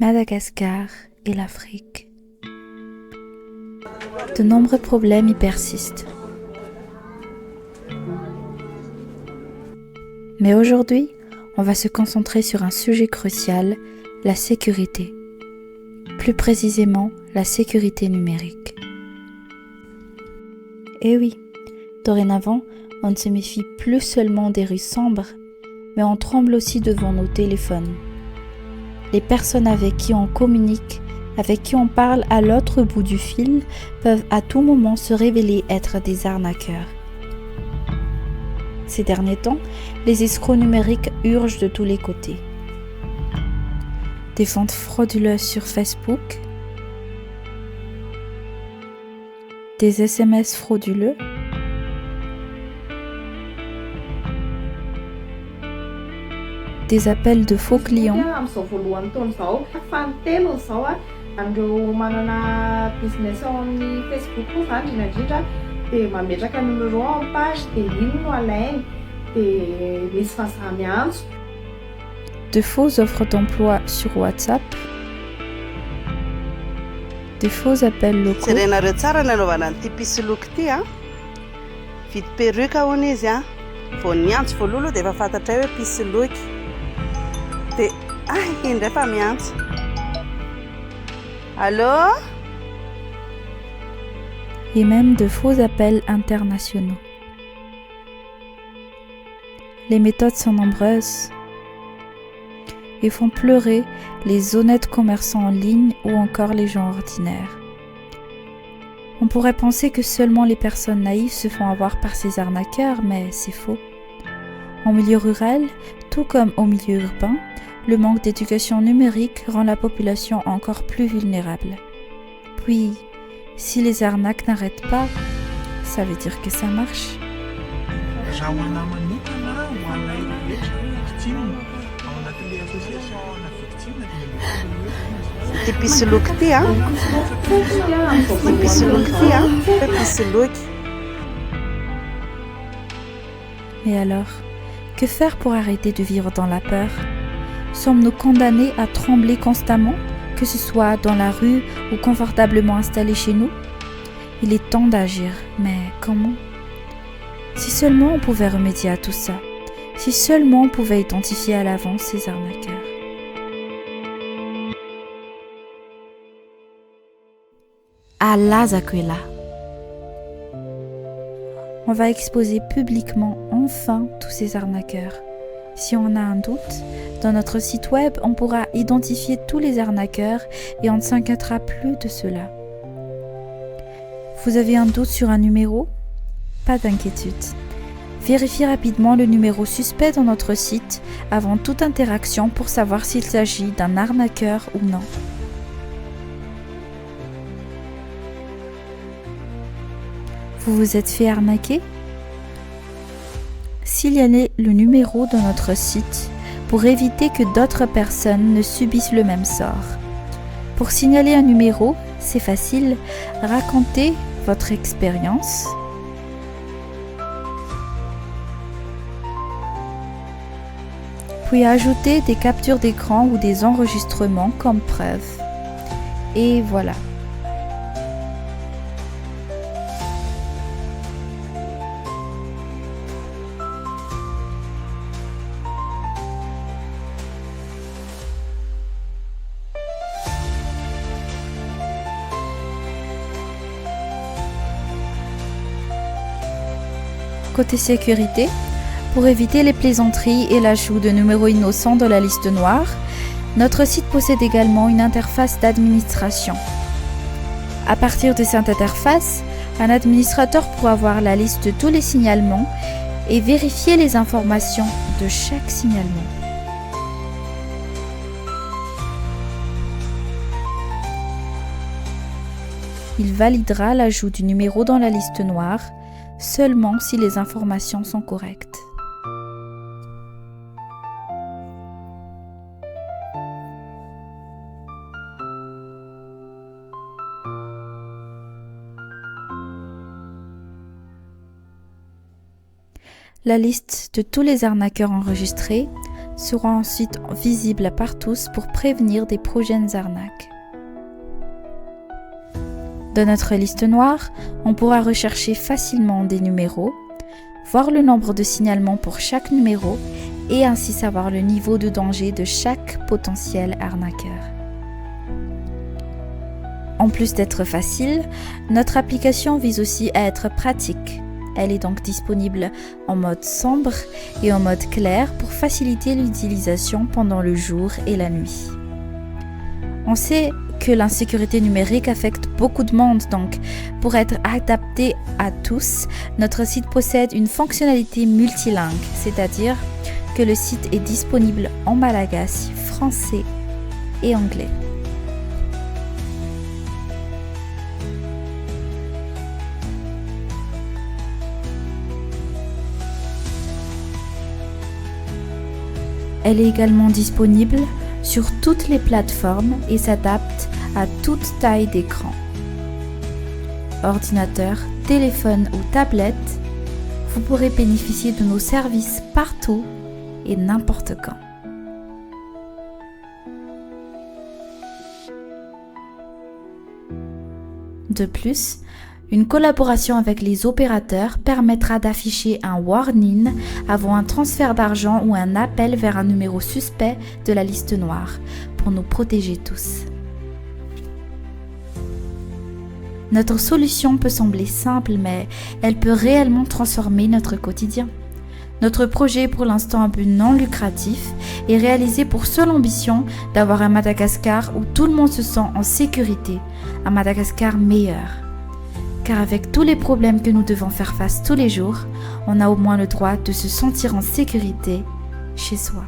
Madagascar et l'Afrique. De nombreux problèmes y persistent. Mais aujourd'hui, on va se concentrer sur un sujet crucial, la sécurité. Plus précisément, la sécurité numérique. Et oui, dorénavant, on ne se méfie plus seulement des rues sombres, mais on tremble aussi devant nos téléphones. Les personnes avec qui on communique, avec qui on parle à l'autre bout du fil, peuvent à tout moment se révéler être des arnaqueurs. Ces derniers temps, les escrocs numériques urgent de tous les côtés. Des ventes frauduleuses sur Facebook, des SMS frauduleux, des appels de faux clients, Amin'izao voalohany taona izao, fahatelony izao andreo manana business ao amin'ny Facebook koa zany indrindra dia mametraka numéro en page dia iny no alainy dia misy vazaha miantso. de faux offres d'emploi sur WhatsApp, des faux appels locaux, Serenareo tsara nanaovana an'ity pisoloky ity a. Vidy perruque hono izy a. Vao niantso voalohany aloha dia efa fantatra hoe pisoloky. Dia indray fa miantso. Allô? et même de faux appels internationaux. Les méthodes sont nombreuses et font pleurer les honnêtes commerçants en ligne ou encore les gens ordinaires. On pourrait penser que seulement les personnes naïves se font avoir par ces arnaqueurs, mais c'est faux. En milieu rural, tout comme au milieu urbain, le manque d'éducation numérique rend la population encore plus vulnérable. Puis, si les arnaques n'arrêtent pas, ça veut dire que ça marche. Raha ho anahy manokana ho anay rehetra victime ao anatin'ilay association-na victime dia Ity pisoloky ity a. Ity pisoloky ity a. Hoe pisoloky. Mais alors, que faire pour arrêter de vivre dans la peur? Sommes-nous condamnés à trembler constamment, que ce soit dans la rue ou confortablement installés chez nous? Il est temps d'agir, mais comment? Si seulement on pouvait remédier à tout ça, si seulement on pouvait identifier à l'avance ces arnaqueurs. Alazako est là. On va exposer publiquement enfin tous ces arnaqueurs. Si on a un doute, dans notre site web, on pourra identifier tous les arnaqueurs et on ne s'inquiétera plus de cela. Vous avez un doute sur un numéro? Pas d'inquiétude. Vérifiez rapidement le numéro suspect dans notre site avant toute interaction pour savoir s'il s'agit d'un arnaqueur ou non. Vous vous êtes fait arnaquer? Signalez le numéro de notre site pour éviter que d'autres personnes ne subissent le même sort. Pour signaler un numéro, c'est facile, racontez votre expérience. Puis ajoutez des captures d'écran ou des enregistrements comme preuve. Et voilà. Côté sécurité, pour éviter les plaisanteries et l'ajout de numéros innocents dans la liste noire, notre site possède également une interface d'administration. À partir de cette interface, un administrateur pourra voir la liste de tous les signalements et vérifier les informations de chaque signalement. Il validera l'ajout du numéro dans la liste noire seulement si les informations sont correctes. La liste de tous les arnaqueurs enregistrés seront ensuite visibles par tous pour prévenir des prochaines arnaques. Dans notre liste noire, on pourra rechercher facilement des numéros, voir le nombre de signalements pour chaque numéro et ainsi savoir le niveau de danger de chaque potentiel arnaqueur. En plus d'être facile, notre application vise aussi à être pratique. Elle est donc disponible en mode sombre et en mode clair pour faciliter l'utilisation pendant le jour et la nuit. On sait que l'insécurité numérique affecte beaucoup de monde, donc pour être adapté à tous, notre site possède une fonctionnalité multilingue, c'est-à-dire que le site est disponible en malagasy, français et anglais. Elle est également disponible sur toutes les plateformes et s'adapte à toute taille d'écran. Ordinateur, téléphone ou tablette, vous pourrez bénéficier de nos services partout et n'importe quand. De plus, une collaboration avec les opérateurs permettra d'afficher un warning avant un transfert d'argent ou un appel vers un numéro suspect de la liste noire pour nous protéger tous. Notre solution peut sembler simple, mais elle peut réellement transformer notre quotidien. Notre projet, pour l'instant à but non lucratif, est réalisé pour seule ambition d'avoir un Madagascar où tout le monde se sent en sécurité, un Madagascar meilleur. Car avec tous les problèmes que nous devons faire face tous les jours, on a au moins le droit de se sentir en sécurité chez soi.